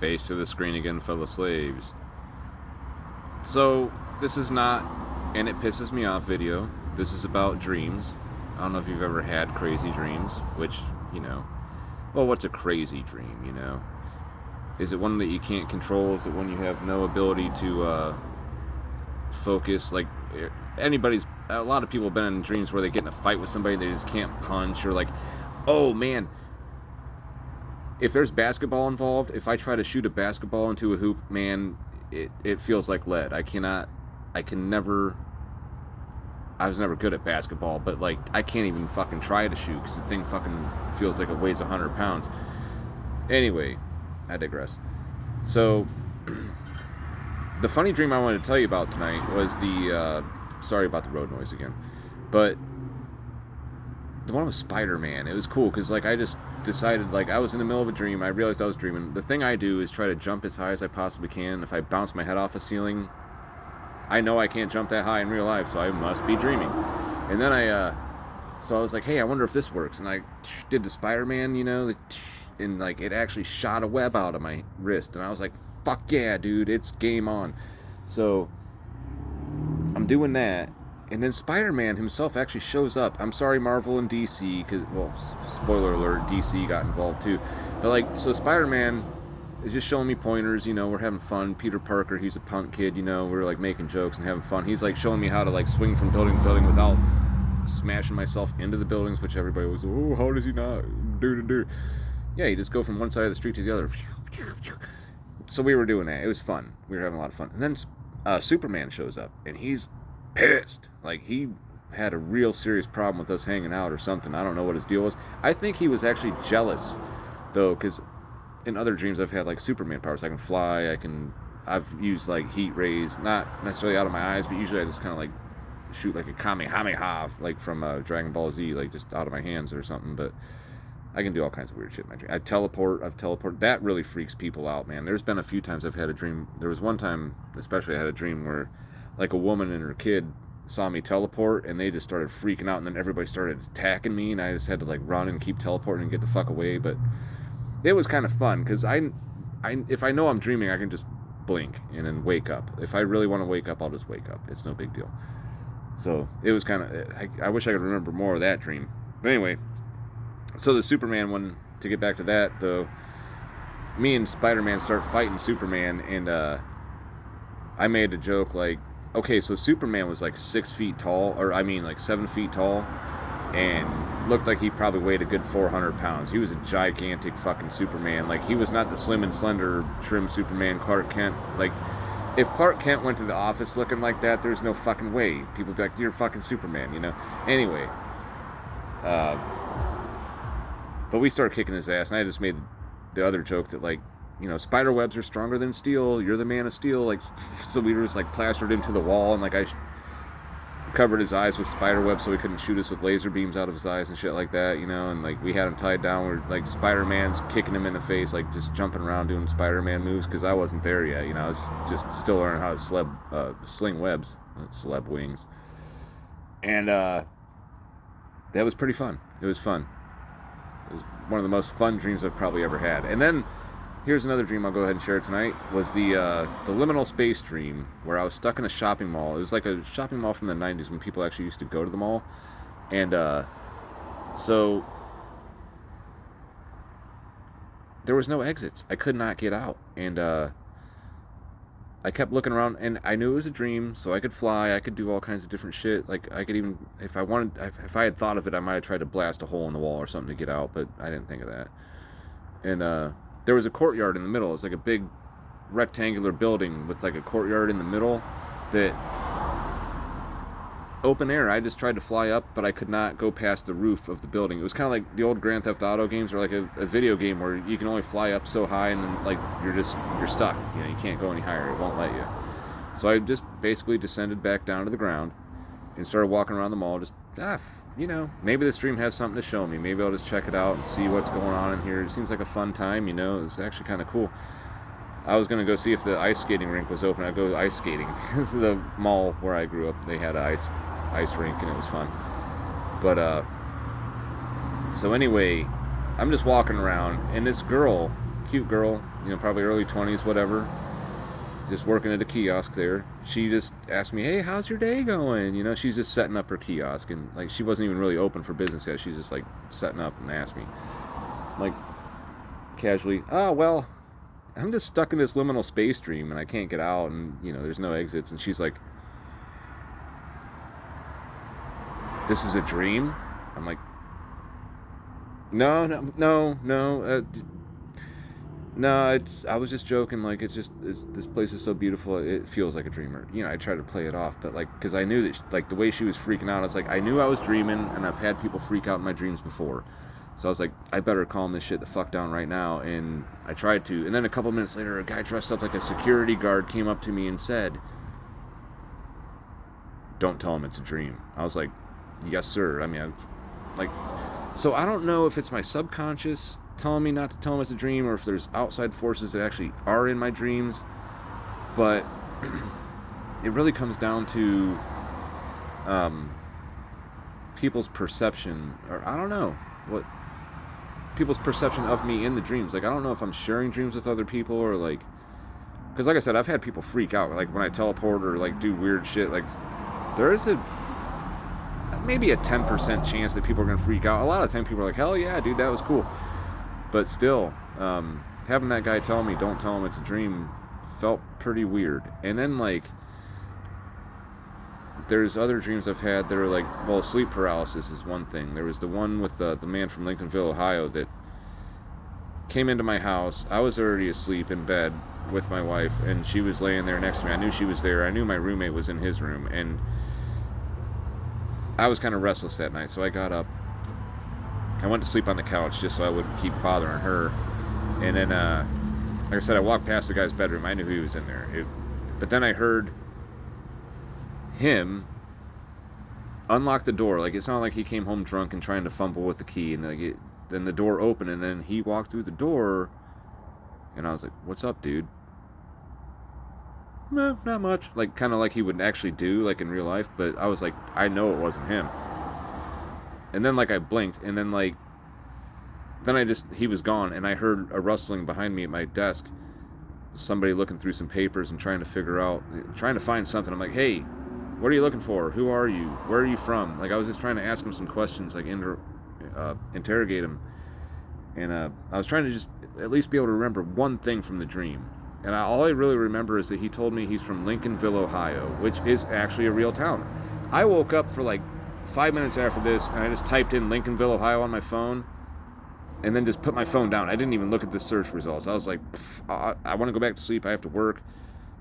Face to the screen again, fellow slaves. So, this is not, and it pisses me off video. This is about dreams. I don't know if you've ever had crazy dreams, which, you know, well, what's a crazy dream, you know? Is it one that you can't control? Is it one you have no ability to focus? Like, a lot of people have been in dreams where they get in a fight with somebody they just can't punch, or like, oh man, if there's basketball involved, if I try to shoot a basketball into a hoop, man, it feels like lead. I was never good at basketball, but like, I can't even fucking try to shoot because the thing fucking feels like it weighs 100 pounds. Anyway, I digress. So, the funny dream I wanted to tell you about tonight was sorry about the road noise again, but the one with Spider-Man. It was cool because, like, I just decided, like, I was in the middle of a dream. I realized I was dreaming. The thing I do is try to jump as high as I possibly can. If I bounce my head off a ceiling, I know I can't jump that high in real life, so I must be dreaming. And then so I was like, hey, I wonder if this works. And I did the Spider-Man, you know, and, like, it actually shot a web out of my wrist. And I was like, fuck yeah, dude, it's game on. So I'm doing that. And then Spider-Man himself actually shows up. I'm sorry, Marvel and DC, because, well, spoiler alert, DC got involved too. But, like, so Spider-Man is just showing me pointers, you know, we're having fun. Peter Parker, he's a punk kid, you know, we're, like, making jokes and having fun. He's, like, showing me how to, like, swing from building to building without smashing myself into the buildings, which everybody was, oh, how does he not do? Yeah, you just go from one side of the street to the other. So we were doing that. It was fun. We were having a lot of fun. And then Superman shows up, and he's pissed. Like, he had a real serious problem with us hanging out or something. I don't know what his deal was. I think he was actually jealous, though, because in other dreams I've had, like, Superman powers. I can fly. I've used, like, heat rays, not necessarily out of my eyes, but usually I just kind of, like, shoot like a Kamehameha, like from Dragon Ball Z, like just out of my hands or something. But I can do all kinds of weird shit in my dream. I've teleported. That really freaks people out, man. There's been a few times I've had a dream. There was one time, especially, I had a dream where, like, a woman and her kid saw me teleport, and they just started freaking out, and then everybody started attacking me, and I just had to, like, run and keep teleporting and get the fuck away. But it was kind of fun, because if I know I'm dreaming, I can just blink and then wake up. If I really want to wake up, I'll just wake up. It's no big deal. So it was kind of, I wish I could remember more of that dream. But anyway, so the Superman one, to get back to that, though, me and Spider-Man start fighting Superman, and I made a joke like, okay, so Superman was like 6 feet tall, or I mean like 7 feet tall, and looked like he probably weighed a good 400 pounds. He was a gigantic fucking Superman. Like, he was not the slim and slender, trim Superman Clark Kent. Like, if Clark Kent went to the office looking like that, there's no fucking way. People would be like, you're fucking Superman, you know? Anyway, but we started kicking his ass, and I just made the other joke that, like, you know, spider webs are stronger than steel. You're the man of steel. Like, so we were just, like, plastered into the wall, and, like, I covered his eyes with spider webs so he couldn't shoot us with laser beams out of his eyes and shit like that, you know? And, like, we had him tied down. We're, like, Spider-Man's kicking him in the face, like, just jumping around doing Spider-Man moves, because I wasn't there yet, you know? I was just still learning how to sling webs, celeb wings. And that was pretty fun. It was fun. It was one of the most fun dreams I've probably ever had. And then here's another dream I'll go ahead and share tonight, was the liminal space dream, where I was stuck in a shopping mall. It was like a shopping mall from the 90s when people actually used to go to the mall. And so there was no exits. I could not get out. And I kept looking around, and I knew it was a dream, so I could fly, I could do all kinds of different shit. Like, I could even, if I had thought of it, I might have tried to blast a hole in the wall or something to get out, but I didn't think of that. And there was a courtyard in the middle. It's like a big rectangular building with, like, a courtyard in the middle that, open air. I just tried to fly up, but I could not go past the roof of the building. It was kind of like the old Grand Theft Auto games, or like a video game where you can only fly up so high, and then, like, you're stuck. You know, you can't go any higher. It won't let you. So I just basically descended back down to the ground and started walking around the mall. Just, you know, maybe this dream has something to show me. Maybe I'll just check it out and see what's going on in here. It seems like a fun time, you know. It's actually kind of cool. I was going to go see if the ice skating rink was open. I'd go ice skating. This is the mall where I grew up. They had an ice rink, and it was fun. But so anyway, I'm just walking around, and this girl, cute girl, probably early 20s, whatever, just working at a kiosk there. She just asked me, "Hey, how's your day going?" She's just setting up her kiosk, and like she wasn't even really open for business yet. She's just like setting up and asked me, like, casually, "Oh, well, I'm just stuck in this liminal space dream and I can't get out, and there's no exits." And she's like, "This is a dream?" I'm like, "No, no, no, no. No, I was just joking. Like, this place is so beautiful. It feels like a dreamer." I tried to play it off, but like, because I knew that, like, the way she was freaking out, I was like, I knew I was dreaming, and I've had people freak out in my dreams before. So I was like, I better calm this shit the fuck down right now. And I tried to. And then a couple minutes later, a guy dressed up like a security guard came up to me and said, "Don't tell him it's a dream." I was like, "Yes, sir." I mean, so I don't know if it's my subconscious telling me not to tell him it's a dream, or if there's outside forces that actually are in my dreams. But it really comes down to people's perception, or I don't know what people's perception of me in the dreams. Like, I don't know if I'm sharing dreams with other people, or like, because like I said, I've had people freak out, like when I teleport or like do weird shit. Like, there is maybe a 10% chance that people are gonna freak out. A lot of the time people are like, "Hell yeah, dude, that was cool." But still, having that guy tell me, "Don't tell him it's a dream," felt pretty weird. And then, like, there's other dreams I've had that are like, well, sleep paralysis is one thing. There was the one with the man from Lincolnville, Ohio, that came into my house. I was already asleep in bed with my wife, and she was laying there next to me. I knew she was there. I knew my roommate was in his room, and I was kind of restless that night, so I got up. I went to sleep on the couch just so I wouldn't keep bothering her. And then, like I said, I walked past the guy's bedroom. I knew he was in there. But then I heard him unlock the door. Like, it sounded like he came home drunk and trying to fumble with the key. And like, then the door opened, and then he walked through the door. And I was like, "What's up, dude?" "Nah, not much." Like, kind of like he would actually do, like in real life. But I was like, I know it wasn't him. And then, like, I blinked, and then, like, he was gone, and I heard a rustling behind me at my desk. Somebody looking through some papers and trying to find something. I'm like, "Hey, what are you looking for? Who are you? Where are you from?" Like, I was just trying to ask him some questions, like, interrogate him. And I was trying to just at least be able to remember one thing from the dream. And all I really remember is that he told me he's from Lincolnville, Ohio, which is actually a real town. I woke up for like 5 minutes after this, and I just typed in Lincolnville, Ohio on my phone, and then just put my phone down. I didn't even look at the search results. I was like, I want to go back to sleep. I have to work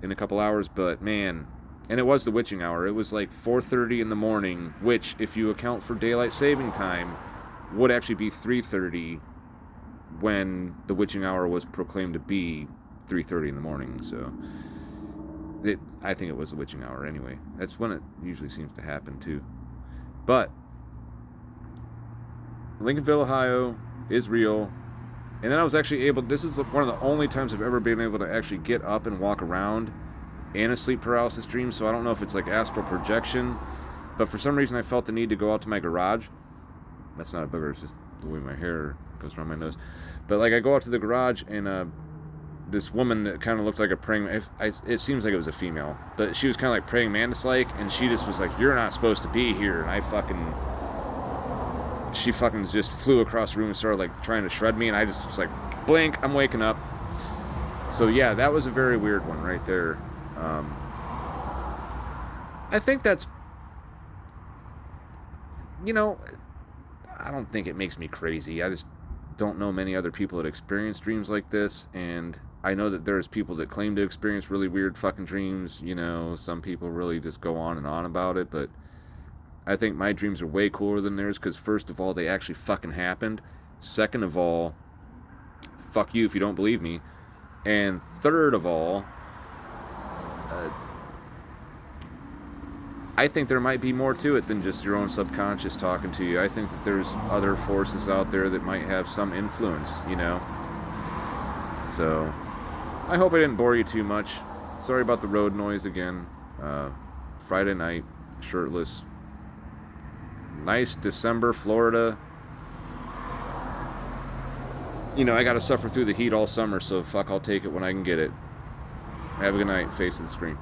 in a couple hours, but man. And it was the witching hour. It was like 4:30 in the morning, which, if you account for daylight saving time, would actually be 3:30 when the witching hour was proclaimed to be 3:30 in the morning. So I think it was the witching hour anyway. That's when it usually seems to happen too. But Lincolnville, Ohio is real. And then I was actually this is one of the only times I've ever been able to actually get up and walk around in a sleep paralysis dream. So I don't know if it's like astral projection, but for some reason I felt the need to go out to my garage. That's not a booger, it's just the way my hair goes around my nose. But like, I go out to the garage, and this woman that kind of looked like a praying, it seems like it was a female, but she was kind of like praying mantis-like, and she just was like, "You're not supposed to be here." And she fucking just flew across the room and started like trying to shred me, and I just was like, blink, I'm waking up. So yeah, that was a very weird one right there. I think that's, I don't think it makes me crazy. I just don't know many other people that experience dreams like this, and I know that there's people that claim to experience really weird fucking dreams. Some people really just go on and on about it, but I think my dreams are way cooler than theirs, because first of all, they actually fucking happened. Second of all, fuck you if you don't believe me. And third of all, I think there might be more to it than just your own subconscious talking to you. I think that there's other forces out there that might have some influence, So, I hope I didn't bore you too much. Sorry about the road noise again. Friday night, shirtless. Nice December, Florida. you know, I got to suffer through the heat all summer, so fuck, I'll take it when I can get it. Have a good night. Face of the screen.